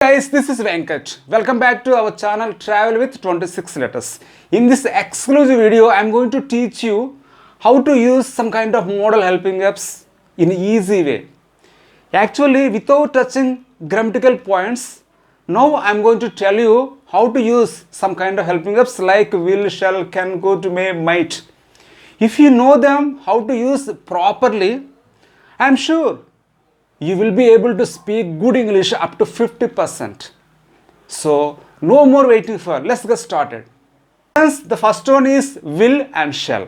Guys, this is Venkat. Welcome back to our channel Travel with 26 Letters. In this exclusive video, I am going to teach you how to use some kind of modal helping apps in an easy way. Actually, without touching grammatical points, now I am going to tell you how to use some kind of helping apps like will, shall, can, could, may, might. If you know them how to use properly, I am sure you will be able to speak good English up to 50%. So, no more waiting for. Let's get started. Hence, the first one is will and shall.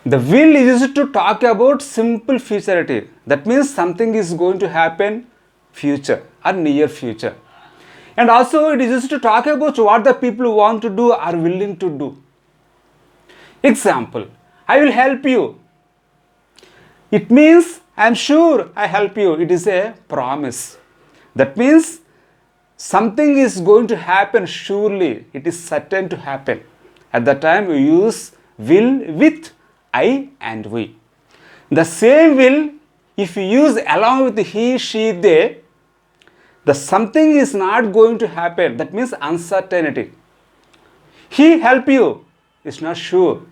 The will is used to talk about simple futurity. That means something is going to happen future or near future. And also it is used to talk about what the people want to do or willing to do. Example, I will help you. It means I am sure I help you. It is a promise. That means something is going to happen surely. It is certain to happen. At that time we use will with I and we. The same will, if you use along with he, she, they, the something is not going to happen. That means uncertainty. He help you is not sure.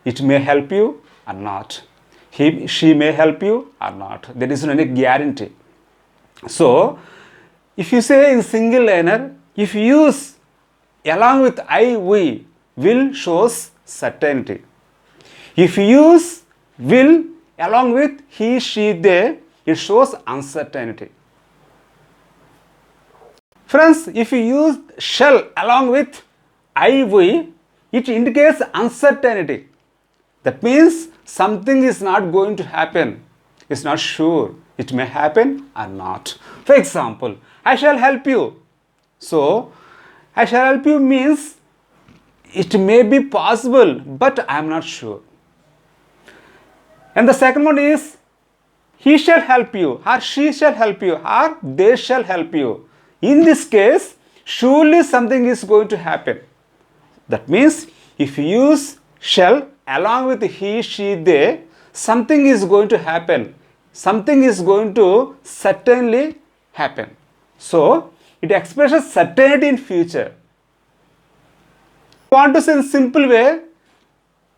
It may help you or not. She may help you or not. There is no any guarantee. So, if you say in single liner, if you use along with I, we, will shows certainty. If you use will along with he, she, they, it shows uncertainty. Friends, if you use shall along with I, we, it indicates uncertainty. That means something is not going to happen. It's not sure. It may happen or not. For example, I shall help you. So, I shall help you means it may be possible, but I am not sure. And the second one is he shall help you, or she shall help you, or they shall help you. In this case, surely something is going to happen. That means if you use shall along with he, she, they, something is going to happen. Something is going to certainly happen. So, it expresses certainty in future. I want to say in simple way,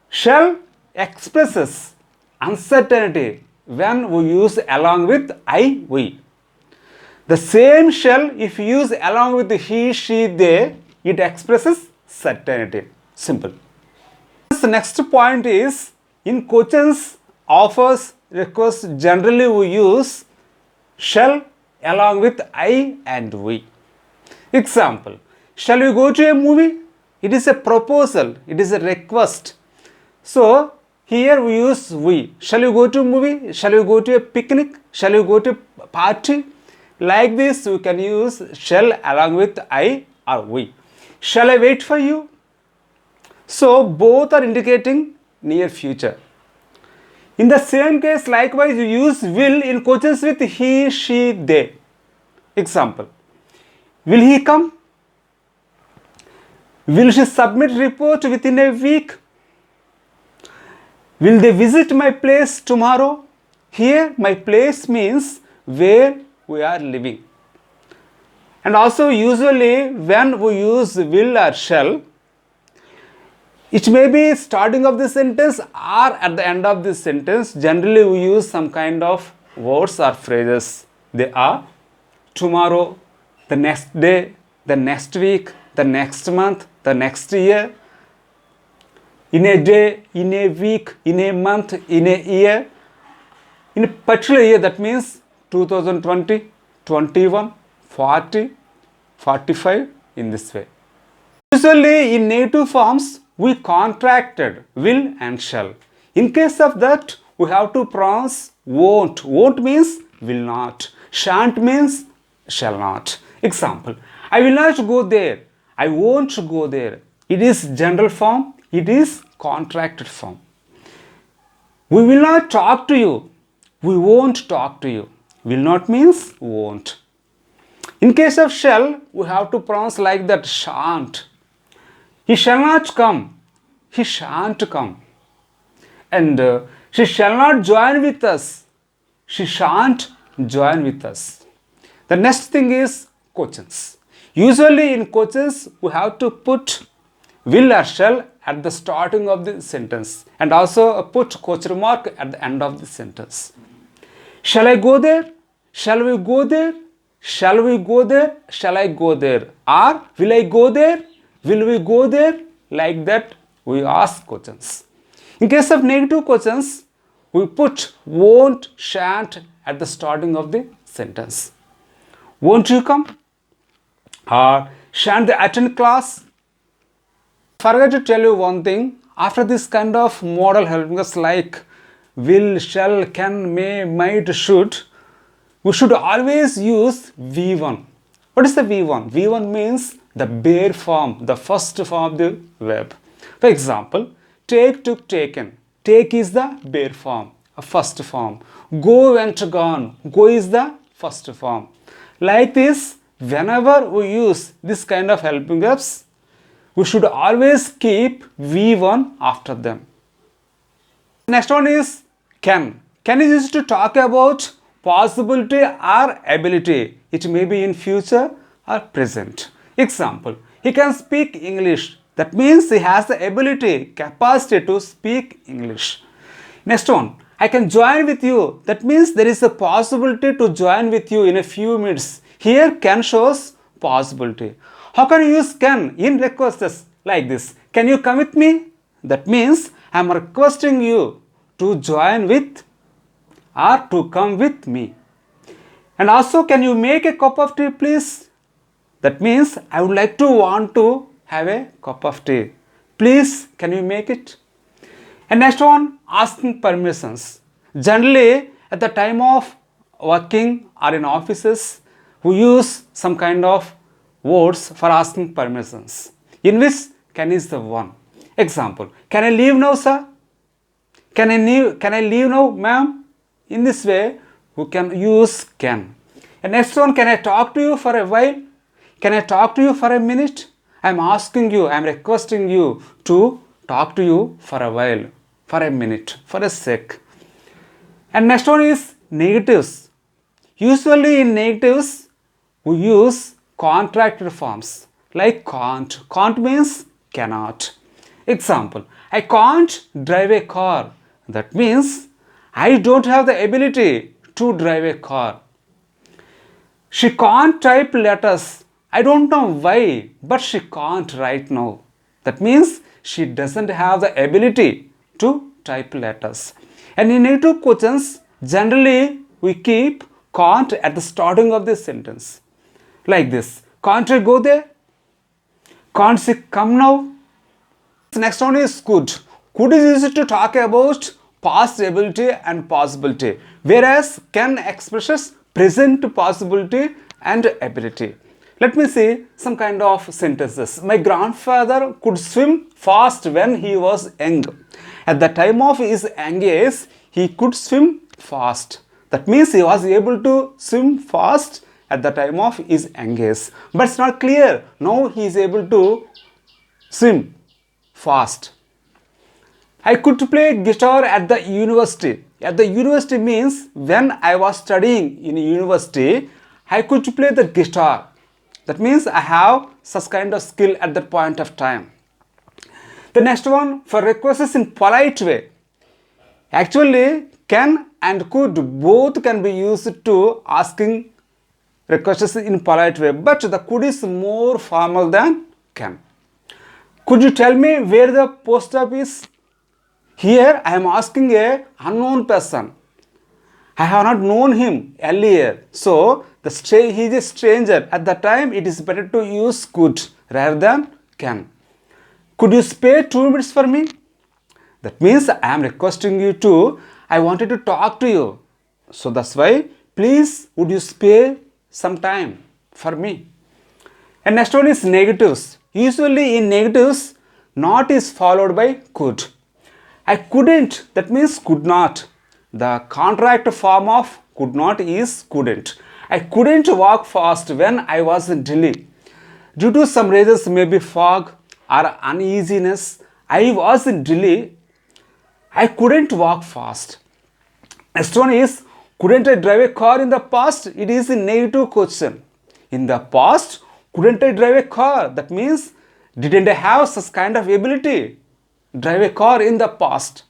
shall expresses uncertainty when we use along with I, we. The same shall, if you use along with he, she, they, it expresses certainty. Simple. The next point is in questions, offers, requests, generally we use shall along with I and we. Example, shall we go to a movie? It is a proposal, it is a request. So, here we use we. Shall you go to a movie? Shall you go to a picnic? Shall you go to a party? Like this, we can use shall along with I or we. Shall I wait for you? So, both are indicating near future. In the same case, likewise, you use will in questions with he, she, they. Example, will he come? Will she submit report within a week? Will they visit my place tomorrow? Here, my place means where we are living. And also, usually, when we use will or shall, it may be starting of the sentence or at the end of the sentence. Generally, we use some kind of words or phrases. They are tomorrow, the next day, the next week, the next month, the next year, in a day, in a week, in a month, in a year. In a particular year, that means 2020, 21, 40, 45, in this way. Usually, in native forms, we contracted will and shall. In case of that, we have to pronounce won't. Won't means will not. Shan't means shall not. Example, I will not go there. I won't go there. It is general form. It is contracted form. We will not talk to you. We won't talk to you. Will not means won't. In case of shall, we have to pronounce like that shan't. He shall not come. He shan't come. And she shall not join with us. She shan't join with us. The next thing is questions. Usually in questions, we have to put will or shall at the starting of the sentence and also put question mark at the end of the sentence. Shall I go there? Shall we go there? Shall we go there? Shall I go there? Or will I go there? Will we go there? Like that we ask questions. In case of negative questions, we put won't, shan't at the starting of the sentence. Won't you come? Or shan't they attend class? Forgot to tell you one thing. After this kind of modal helping us like will, shall, can, may, might, should, we should always use V1. What is the V1? V1 means the bare form, the first form of the verb. For example, take, took, taken. Take is the bare form, a first form. Go, went, gone. Go is the first form. Like this, whenever we use this kind of helping verbs, we should always keep V1 after them. Next one is can. Can is used to talk about possibility or ability. It may be in future or present. Example, he can speak English. That means he has the ability, capacity to speak English. Next one, I can join with you. That means there is a possibility to join with you in a few minutes. Here can shows possibility. How can you use can in requests like this? Can you come with me? That means I am requesting you to join with or to come with me. And also, can you make a cup of tea please? That means I would like to want to have a cup of tea. Please, can you make it? And next one, asking permissions. Generally, at the time of working or in offices, we use some kind of words for asking permissions, in which can is the one. Example, can I leave now, sir? Can I leave now, ma'am? In this way, we can use can. And next one, can I talk to you for a while? Can I talk to you for a minute? I am asking you, I am requesting you to talk to you for a while, for a minute, for a sec. And next one is negatives. Usually in negatives, we use contracted forms like can't. Can't means cannot. Example, I can't drive a car. That means I don't have the ability to drive a car. She can't type letters. I don't know why, but she can't right now. That means she doesn't have the ability to type letters. And in negative questions, generally we keep can't at the starting of the sentence. Like this, can't I go there? Can't she come now? Next one is could. Could is used to talk about past ability and possibility, whereas can expresses present possibility and ability. Let me see some kind of sentences. My grandfather could swim fast when he was young. At the time of his young age, he could swim fast. That means he was able to swim fast at the time of his young age. But it's not clear. Now he is able to swim fast. I could play guitar at the university. At the university means when I was studying in university, I could play the guitar. That means I have such kind of skill at that point of time. The next one, for requests in polite way. Actually, can and could both can be used to asking requests in polite way, but the could is more formal than can. Could you tell me where the post office? Here I am asking a unknown person. I have not known him earlier. So he is a stranger. At that time, it is better to use could rather than can. Could you spare 2 minutes for me? That means I am requesting you to, I wanted to talk to you. So that's why, please, would you spare some time for me? And next one is negatives. Usually in negatives, not is followed by could. I couldn't, that means could not. The contract form of could not is couldn't. I couldn't walk fast when I was in Delhi. Due to some reasons, maybe fog or uneasiness, I was in Delhi. I couldn't walk fast. Next one is, couldn't I drive a car in the past? It is a negative question. In the past, couldn't I drive a car? That means, didn't I have such kind of ability? Drive a car in the past.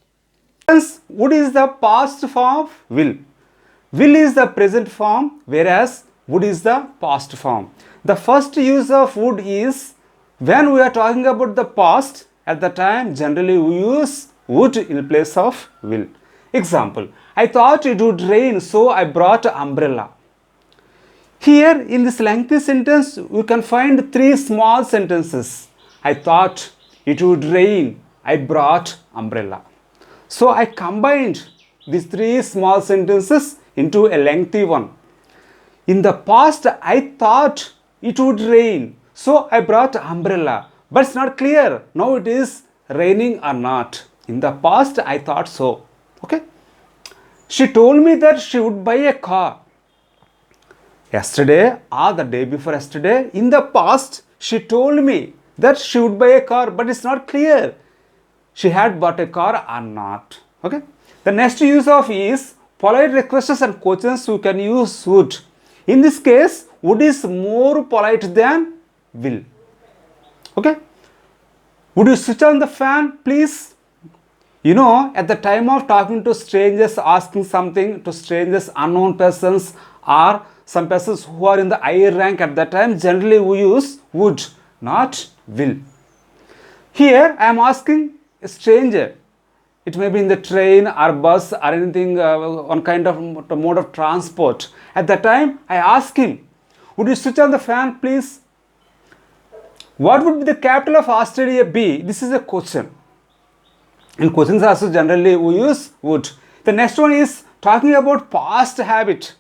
Hence, would is the past form of will. Will is the present form, whereas would is the past form. The first use of would is when we are talking about the past. At the time, generally we use would in place of will. Example, I thought it would rain, so I brought an umbrella. Here in this lengthy sentence, we can find three small sentences. I thought it would rain, I brought umbrella. So I combined these three small sentences into a lengthy one. In the past, I thought it would rain, so I brought umbrella. But it's not clear now it is raining or not. In the past, I thought so. Okay. She told me that she would buy a car. Yesterday or the day before yesterday, in the past, she told me that she would buy a car, but it's not clear she had bought a car or not. Okay. The next use of is polite requests and questions. You can use would. In this case, would is more polite than will. Okay. Would you switch on the fan, please? You know, at the time of talking to strangers, asking something to strangers, unknown persons, or some persons who are in the higher rank at that time, generally we use would, not will. Here, I am asking a stranger. It may be in the train or bus or anything, one kind of mode of transport. At that time, I ask him, would you switch on the fan, please? What would be the capital of Australia be? This is a question. In questions also generally we use would. The next one is talking about past habit.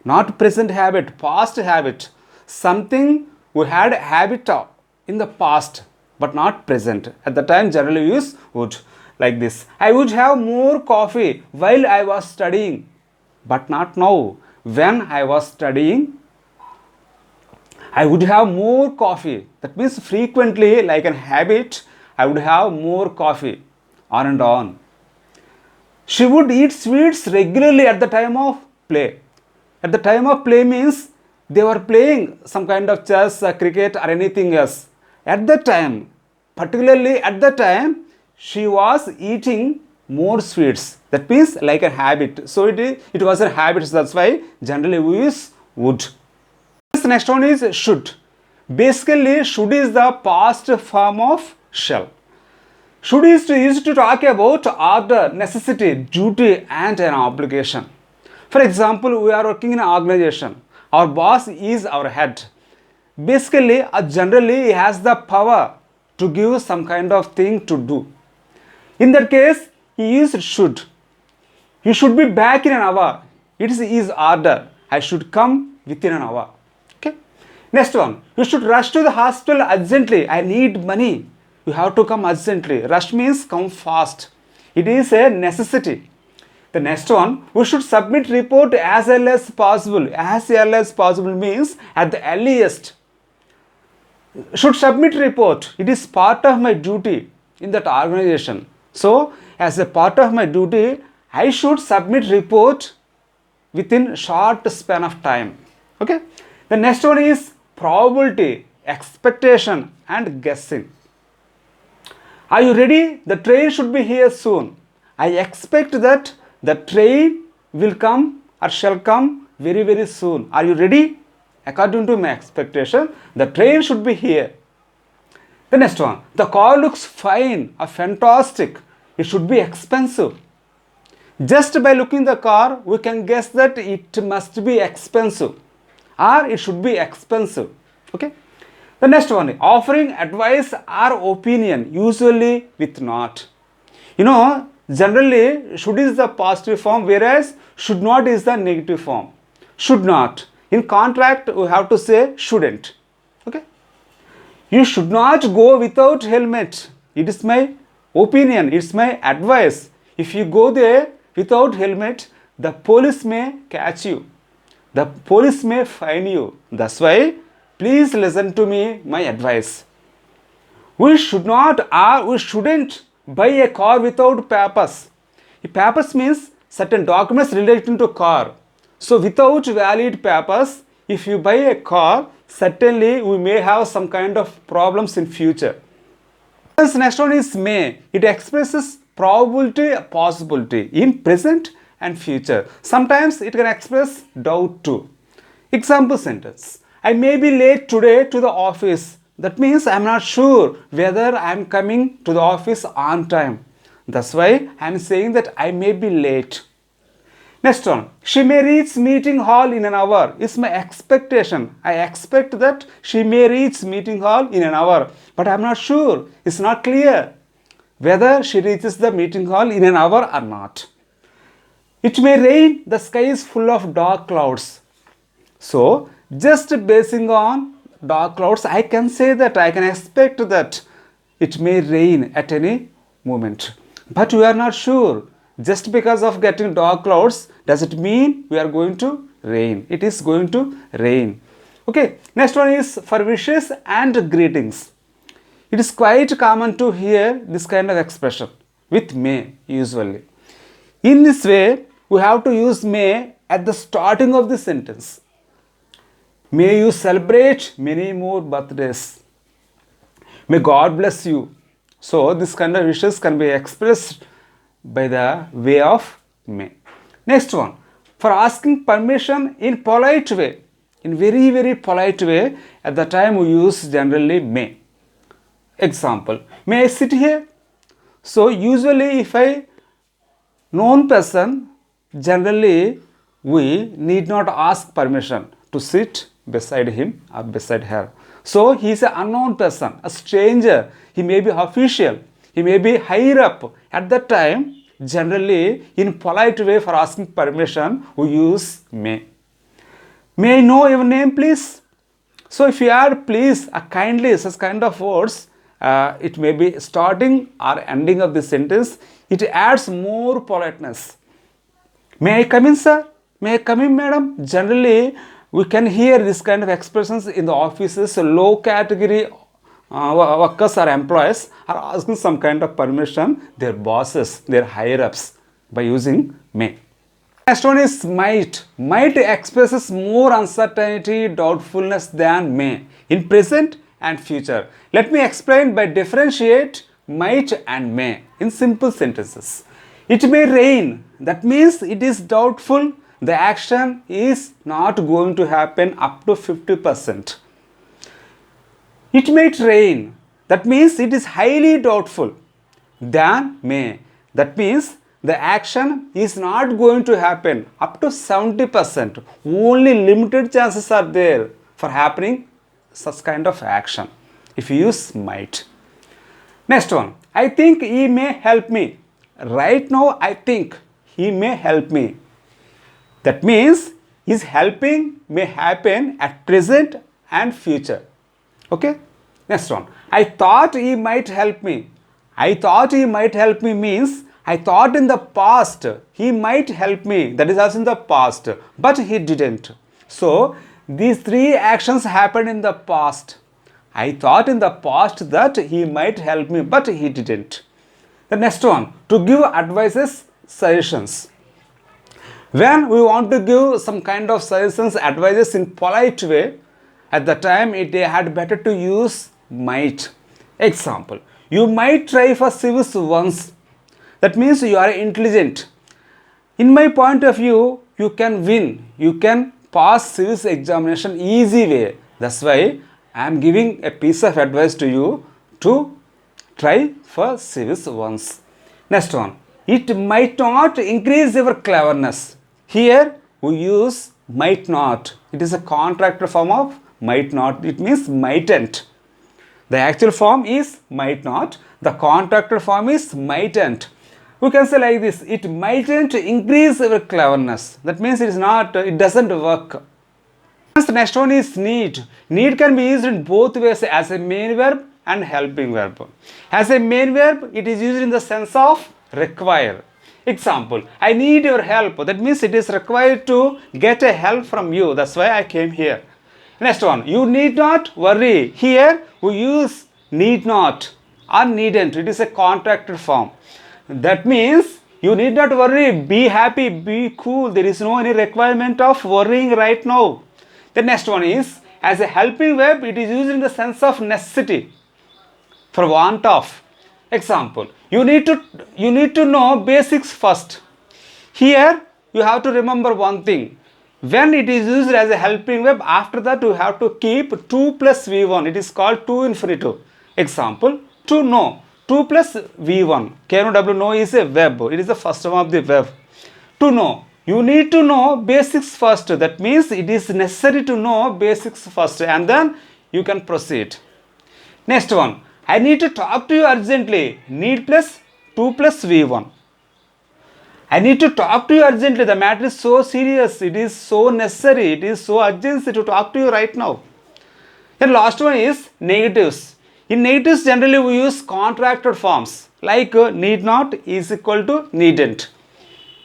Not present habit, past habit. Something we had a habit of in the past but not present. At the time generally we use would. Like this. I would have more coffee while I was studying. But not now. When I was studying, I would have more coffee. That means frequently, like an habit, I would have more coffee. On and on. She would eat sweets regularly at the time of play. At the time of play means they were playing some kind of chess, cricket or anything else. At the time, particularly at the time, she was eating more sweets. That means like a habit. So it was a habit. So that's why generally we use would. The next one is should. Basically, should is the past form of shall. Should is used to talk about order, necessity, duty and an obligation. For example, we are working in an organization. Our boss is our head. Basically, generally he has the power to give some kind of thing to do. In that case, he used should. You should be back in an hour. It is his order. I should come within an hour. Okay. Next one. You should rush to the hospital urgently. I need money. You have to come urgently. Rush means come fast. It is a necessity. The next one. We should submit report as early as possible. As early as possible means at the earliest. Should submit report. It is part of my duty in that organization. So, as a part of my duty, I should submit report within short span of time. Okay. The next one is probability, expectation and guessing. Are you ready? The train should be here soon. I expect that the train will come or shall come very, very soon. Are you ready? According to my expectation, the train should be here. The next one. The car looks fine or fantastic. It should be expensive. Just by looking the car, we can guess that it must be expensive or it should be expensive. Okay. The next one, offering advice or opinion, usually with not. You know, generally should is the positive form, whereas should not is the negative form. Should not. In contract, we have to say shouldn't. Okay. You should not go without helmet. It is my opinion. It's my advice. If you go there without helmet, the police may catch you. The police may fine you. That's why, please listen to me, my advice. We should not or we shouldn't buy a car without papers. Papers means certain documents relating to car. So without valid papers, if you buy a car, certainly we may have some kind of problems in future. This next one is may. It expresses probability, possibility in present and future. Sometimes it can express doubt too. Example sentence. I may be late today to the office. That means I am not sure whether I am coming to the office on time. That's why I am saying that I may be late. Next one. She may reach meeting hall in an hour. It's my expectation. I expect that she may reach meeting hall in an hour. But I am not sure. It's not clear whether she reaches the meeting hall in an hour or not. It may rain. The sky is full of dark clouds. So, just basing on dark clouds, I can say that I can expect that it may rain at any moment. But we are not sure. Just because of getting dark clouds, does it mean we are going to rain? It is going to rain. Okay, next one is for wishes and greetings. It is quite common to hear this kind of expression with may usually. In this way, we have to use may at the starting of the sentence. May you celebrate many more birthdays. May God bless you. So, this kind of wishes can be expressed by the way of may. Next one, for asking permission in polite way, in very, very polite way, at the time we use generally may. Example, may I sit here? So, usually if I known person, generally we need not ask permission to sit beside him or beside her. So, he is an unknown person, a stranger. He may be official. He may be higher up. At that time, generally, in polite way for asking permission, we use may. May I know your name, please? So, if you add please, kindly, such kind of words, it may be starting or ending of the sentence. It adds more politeness. May I come in, sir? May I come in, madam? Generally, we can hear this kind of expressions in the offices. Low category workers or employees are asking some kind of permission, their bosses, their higher ups, by using may. Next one is might. Might expresses more uncertainty, doubtfulness than may in present and future. Let me explain by differentiate might and may in simple sentences. It may rain. That means it is doubtful. The action is not going to happen up to 50%. It might rain. That means it is highly doubtful than may. That means the action is not going to happen up to 70%. Only limited chances are there for happening such kind of action if you use might. Next one. I think he may help me. Right now, I think he may help me. That means his helping may happen at present and future. Okay? Next one. I thought he might help me. I thought he might help me means I thought in the past he might help me. That is also in the past. But he didn't. So, these three actions happened in the past. I thought in the past that he might help me, but he didn't. The next one. To give advices, suggestions. When we want to give some kind of suggestions, advices in polite way, at the time it had better to use might. Example, you might try for civis once. That means you are intelligent. In my point of view, you can win. You can pass civis examination easy way. That's why I am giving a piece of advice to you to try for civis once. Next one. It might not increase your cleverness. Here we use might not. It is a contractor form of might not. It means mightn't. The actual form is might not. The contractor form is mightn't. We can say like this. It mightn't increase your cleverness. That means it is not. It doesn't work. The next one is need. Need can be used in both ways as a main verb and helping verb. As a main verb, it is used in the sense of require. Example, I need your help. That means it is required to get a help from you. That's why I came here. Next one, you need not worry. Here we use need not or needn't. It is a contracted form. That means you need not worry. Be happy, be cool. There is no any requirement of worrying right now. The next one is, as a helping verb, it is used in the sense of necessity, for want of. Example, you need to know basics first. Here you have to remember one thing. When it is used as a helping verb, after that you have to keep 2 plus V1. It is called to infinitive. Example, to know. 2 plus V1. KNOW know is a verb. It is the first form of the verb. To know. You need to know basics first. That means it is necessary to know basics first, and then you can proceed. Next one. I need to talk to you urgently. Need plus 2 plus V1. I need to talk to you urgently. The matter is so serious. It is so necessary. It is so urgency to talk to you right now. Then last one is negatives. In negatives, generally we use contracted forms like need not is equal to needn't.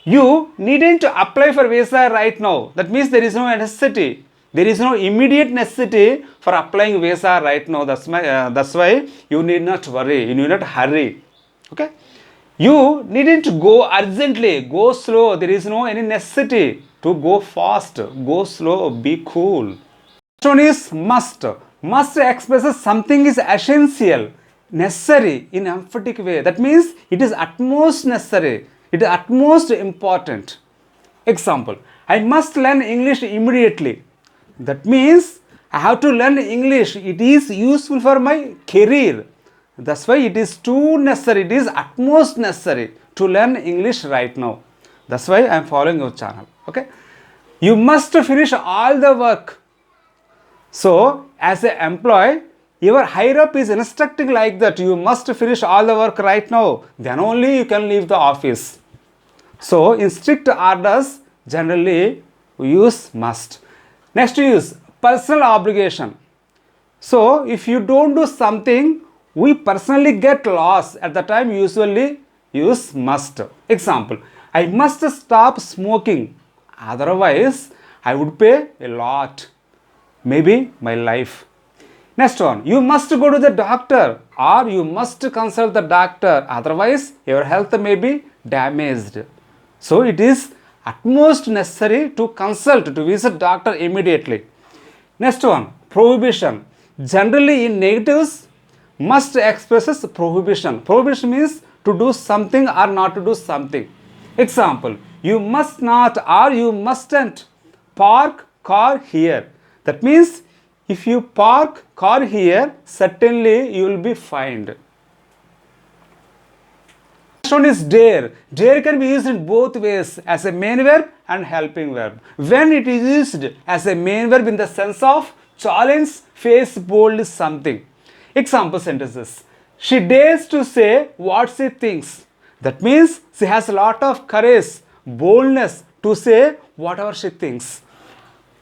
You needn't apply for visa right now. That means there is no necessity. There is no immediate necessity for applying visa right now. That's why you need not worry. You need not hurry. Okay. You needn't go urgently. Go slow. There is no any necessity to go fast. Go slow. Be cool. Next one is must. Must expresses something is essential, necessary in emphatic way. That means it is utmost necessary. It is utmost important. Example, I must learn English immediately. That means I have to learn English. It is useful for my career. That's why it is too necessary. It is utmost necessary to learn English right now. That's why I am following your channel. Okay. You must finish all the work. So, as an employee, your higher up is instructing like that. You must finish all the work right now. Then only you can leave the office. So, in strict orders, generally we use must. Next we use personal obligation. So, if you don't do something, we personally get loss. At the time, usually use must. Example, I must stop smoking. Otherwise, I would pay a lot. Maybe my life. Next one, you must go to the doctor or you must consult the doctor. Otherwise, your health may be damaged. So, it is utmost necessary to consult, to visit doctor immediately. Next one, prohibition. Generally in negatives, must expresses prohibition. Prohibition means to do something or not to do something. Example, you must not or you mustn't park car here. That means if you park car here, certainly you will be fined. Next one is dare. Dare can be used in both ways, as a main verb and helping verb. When it is used as a main verb in the sense of challenge, face boldly something. Example sentences. She dares to say what she thinks. That means she has a lot of courage, boldness to say whatever she thinks.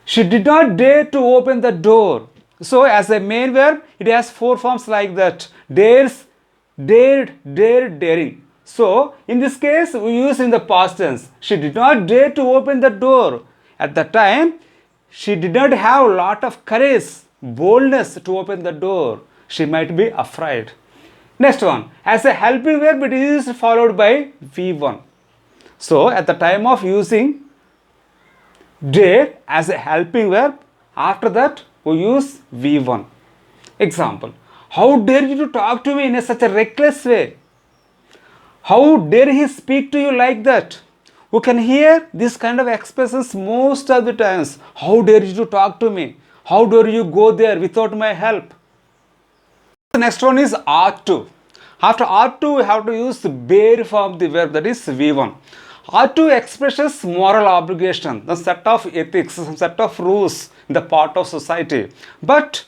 She did not dare to open the door. So, as a main verb, it has 4 forms like that. Dares, dared, dare, daring. So, in this case, we use in the past tense. She did not dare to open the door. At the time, she did not have a lot of courage, boldness to open the door. She might be afraid. Next one, as a helping verb, it is followed by V1. So, at the time of using dare as a helping verb, after that we use V1. Example, how dare you to talk to me in such a reckless way? How dare he speak to you like that? We can hear this kind of expressions most of the times. How dare you to talk to me? How dare you go there without my help? The next one is ought to. After ought to, we have to use the bare form of the verb, that is V1. Ought to expresses moral obligation, the set of ethics, some set of rules in the part of society. But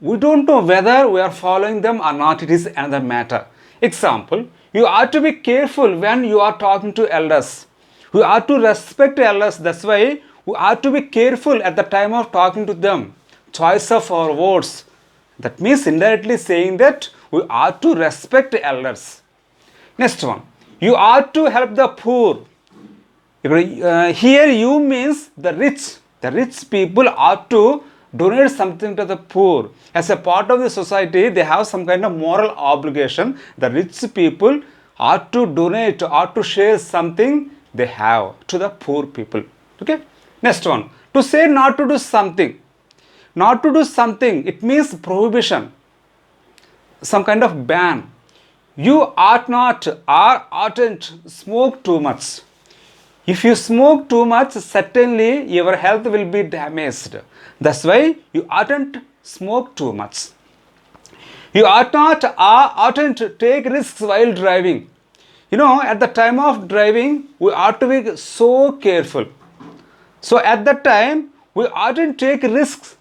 we don't know whether we are following them or not. It is another matter. Example, you ought to be careful when you are talking to elders. You ought to respect elders. That's why we ought to be careful at the time of talking to them. Choice of our words. That means indirectly saying that we ought to respect elders. Next one, you ought to help the poor. Here you means the rich. The rich people ought to donate something to the poor. As a part of the society, they have some kind of moral obligation. The rich people ought to donate, ought to share something they have to the poor people. Okay. Next one, to say not to do something. Not to do something, it means prohibition, some kind of ban. You ought not or oughtn't smoke too much. If you smoke too much, certainly your health will be damaged. That's why you oughtn't smoke too much. You ought not or oughtn't take risks while driving. At the time of driving, we ought to be so careful. So at that time, we oughtn't take risks.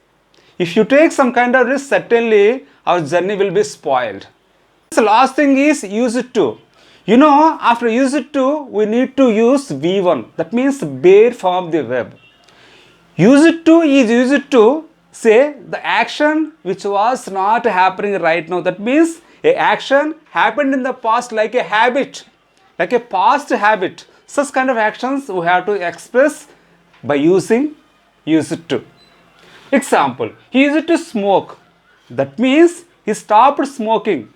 If you take some kind of risk, certainly our journey will be spoiled. The last thing is use it to. After use it to, we need to use V1. That means bare form of the verb. Use it to is use it to say the action which was not happening right now. That means a action happened in the past like a habit, like a past habit. Such kind of actions we have to express by using use it to. Example, he used to smoke. That means he stopped smoking.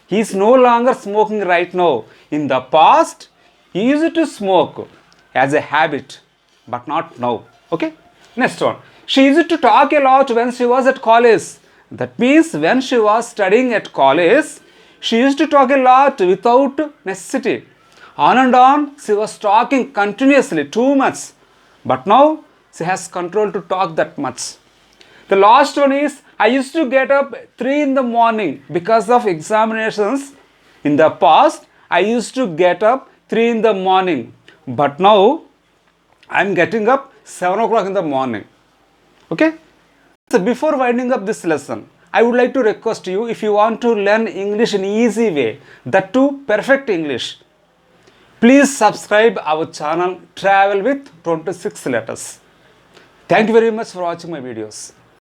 He is no longer smoking right now. In the past, he used to smoke as a habit, but not now. Okay? Next one. She used to talk a lot when she was at college. That means when she was studying at college, she used to talk a lot without necessity. On and on, she was talking continuously, too much. But now, she has control to talk that much. The last one is, I used to get up 3 in the morning because of examinations. In the past, I used to get up 3 in the morning. But now, I am getting up 7 o'clock in the morning. Okay? So before winding up this lesson, I would like to request you, if you want to learn English in easy way, that too perfect English, please subscribe our channel Travel with 26 Letters. Thank you very much for watching my videos.